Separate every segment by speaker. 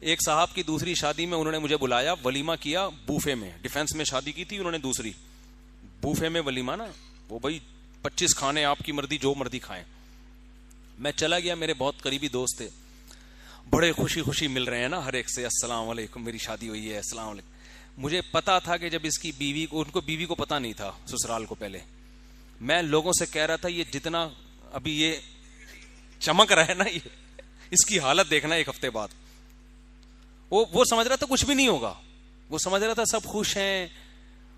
Speaker 1: ایک صاحب کی دوسری شادی میں انہوں نے مجھے بلایا, ولیمہ کیا بوفے میں, ڈیفینس میں شادی کی تھی انہوں نے دوسری, بوفے میں ولیمہ نا, وہ بھائی 25 کھانے آپ کی مرضی جو مرضی کھائیں. میں چلا گیا, میرے بہت قریبی دوست تھے, بڑے خوشی خوشی مل رہے ہیں نا ہر ایک سے, السلام علیکم میری شادی ہوئی ہے, السلام علیکم. مجھے پتا تھا کہ جب اس کی بیوی کو, ان کو بیوی کو پتا نہیں تھا سسرال کو, پہلے میں لوگوں سے کہہ رہا تھا یہ جتنا ابھی یہ چمک رہا ہے نا, یہ اس کی حالت دیکھنا ایک ہفتے بعد. وہ سمجھ رہا تھا کچھ بھی نہیں ہوگا, وہ سمجھ رہا تھا سب خوش ہیں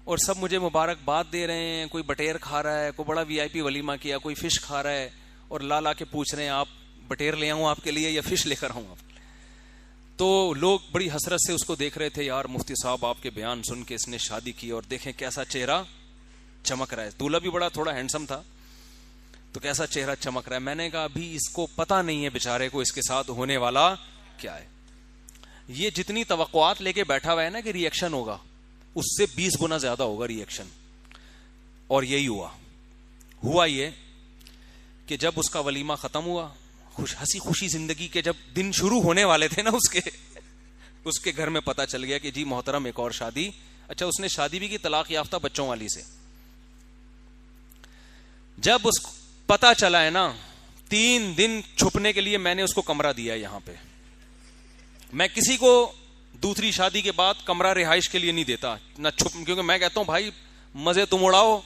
Speaker 1: اور سب مجھے مبارکباد دے رہے ہیں, کوئی بٹیر کھا رہا ہے, کوئی بڑا وی آئی پی ولیمہ کیا, کوئی فش کھا رہا ہے, اور لا کے پوچھ رہے ہیں آپ بٹیر لے آؤں آپ کے لیے یا فش لے کر آؤں آپ. تو لوگ بڑی حسرت سے اس کو دیکھ رہے تھے, یار مفتی صاحب آپ کے بیان سن کے اس نے شادی کی اور دیکھیں کیسا چہرہ چمک رہا ہے. دولہا بھی بڑا تھوڑا ہینڈسم تھا, تو کیسا چہرہ چمک رہا ہے. میں نے کہا ابھی اس کو پتا نہیں ہے بیچارے کو اس کے ساتھ ہونے والا کیا ہے. یہ جتنی توقعات لے کے بیٹھا ہوا ہے نا کہ ری ایکشن ہوگا, اس سے 20 گنا زیادہ ہوگا ری ایکشن. اور یہی ہوا یہ کہ جب اس کا ولیمہ ختم ہوا, ہنسی خوشی زندگی کے جب دن شروع ہونے والے تھے نا اس کے گھر میں پتا چل گیا کہ جی محترم ایک اور شادی. اچھا اس نے شادی بھی کی طلاق یافتہ بچوں والی سے. جب اس پتا چلا ہے نا, 3 دن چھپنے کے لیے میں نے اس کو کمرہ دیا یہاں پہ. میں کسی کو دوسری شادی کے بعد کمرہ رہائش کے لیے نہیں دیتا نہ چھپ, کیونکہ میں کہتا ہوں بھائی مزے تم اڑاؤ,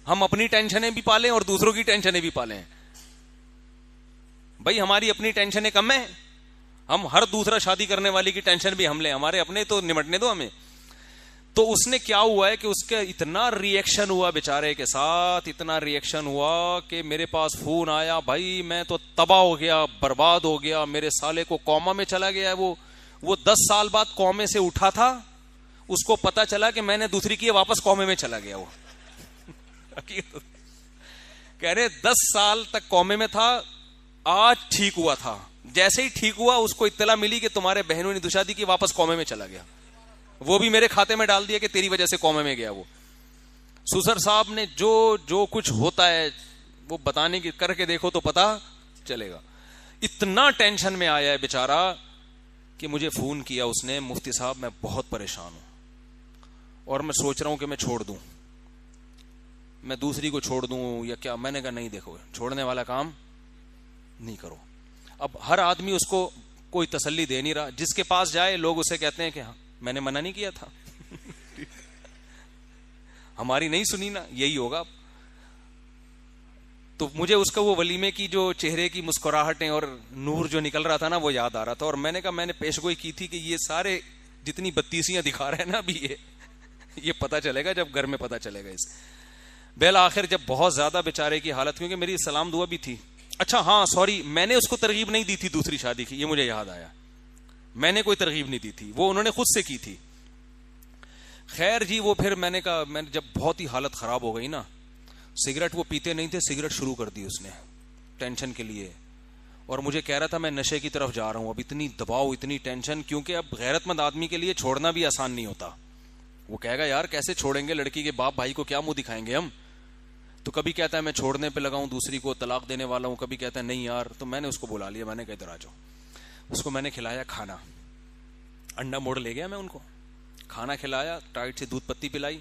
Speaker 1: ہم اپنی ٹینشنیں بھی پالیں اور دوسروں کی ٹینشنیں بھی پالیں. بھائی ہماری اپنی ٹینشنیں کم ہیں, ہم ہر دوسرا شادی کرنے والی کی ٹینشن بھی ہم لیں, ہمارے اپنے تو نمٹنے دو ہمیں. تو اس نے کیا ہوا ہے کہ اس کا اتنا ری ایکشن ہوا بیچارے کے ساتھ, اتنا ری ایکشن ہوا کہ میرے پاس فون آیا, بھائی میں تو تباہ ہو گیا, برباد ہو گیا, میرے سالے کو کوما میں چلا گیا. وہ 10 سال بعد کومے سے اٹھا تھا, اس کو پتا چلا کہ میں نے دوسری کی, واپس کومے میں چلا گیا. وہ کہہ رہے 10 سال تک کومے میں تھا, آج ٹھیک ہوا تھا. جیسے ہی ٹھیک ہوا اس کو اطلاع ملی کہ تمہارے بہنوں نے دوشادی کی, واپس کومے میں چلا گیا. وہ بھی میرے کھاتے میں ڈال دیا کہ تیری وجہ سے کومے میں گیا. وہ سسر صاحب نے جو کچھ ہوتا ہے وہ بتانے کی, کر کے دیکھو تو پتا چلے گا. اتنا ٹینشن میں آیا ہے بیچارہ کہ مجھے فون کیا اس نے, مفتی صاحب میں بہت پریشان ہوں اور میں سوچ رہا ہوں کہ میں چھوڑ دوں, میں دوسری کو چھوڑ دوں یا کیا. میں نے کہا نہیں, دیکھو چھوڑنے والا کام نہیں کرو. اب ہر آدمی اس کو کوئی تسلی دے نہیں رہا, جس کے پاس جائے لوگ اسے کہتے ہیں کہ ہاں میں نے منع نہیں کیا تھا, ہماری نہیں سنی نا, یہی ہوگا. تو مجھے اس کا وہ ولیمے کی جو چہرے کی مسکراہٹیں اور نور جو نکل رہا تھا نا, وہ یاد آ رہا تھا. اور میں نے کہا, میں نے پیش گوئی کی تھی کہ یہ سارے جتنی بتیسیاں دکھا رہے ہیں نا ابھی یہ پتا چلے گا جب گھر میں پتا چلے گا اس. بالآخر جب بہت زیادہ بیچارے کی حالت, کیونکہ میری سلام دعا بھی تھی. اچھا ہاں سوری, میں نے اس کو ترغیب نہیں دی تھی دوسری شادی کی, یہ مجھے یاد آیا, میں نے کوئی ترغیب نہیں دی تھی, وہ انہوں نے خود سے کی تھی. خیر جی, وہ پھر میں نے کہا, میں جب بہت ہی حالت خراب ہو گئی نا, سگریٹ وہ پیتے نہیں تھے, سگریٹ شروع کر دی اس نے ٹینشن کے لیے. اور مجھے کہہ رہا تھا میں نشے کی طرف جا رہا ہوں, اب اتنی دباؤ اتنی ٹینشن, کیونکہ اب غیرت مند آدمی کے لیے چھوڑنا بھی آسان نہیں ہوتا. وہ کہے گا یار کیسے چھوڑیں گے, لڑکی کے باپ بھائی کو کیا منہ دکھائیں گے ہم. تو کبھی کہتا ہے میں چھوڑنے پہ لگا ہوں, دوسری کو طلاق دینے والا ہوں, کبھی کہتا ہے نہیں یار. تو میں نے اس کو بلا لیا, میں نے کہا ادھر آ جاؤ. اس کو میں نے کھلایا کھانا, انڈا موڑ لے گیا, میں ان کو کھانا کھلایا, ٹائٹ سے دودھ پتی پلائی.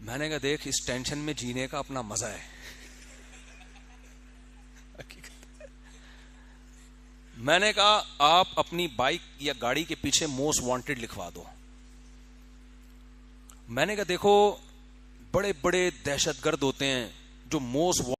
Speaker 1: میں نے کہا دیکھ اس ٹینشن میں جینے کا اپنا مزہ ہے. میں نے کہا آپ اپنی بائک یا گاڑی کے پیچھے موسٹ وانٹیڈ لکھوا دو. میں نے کہا دیکھو بڑے بڑے دہشت گرد ہوتے ہیں جو موسٹ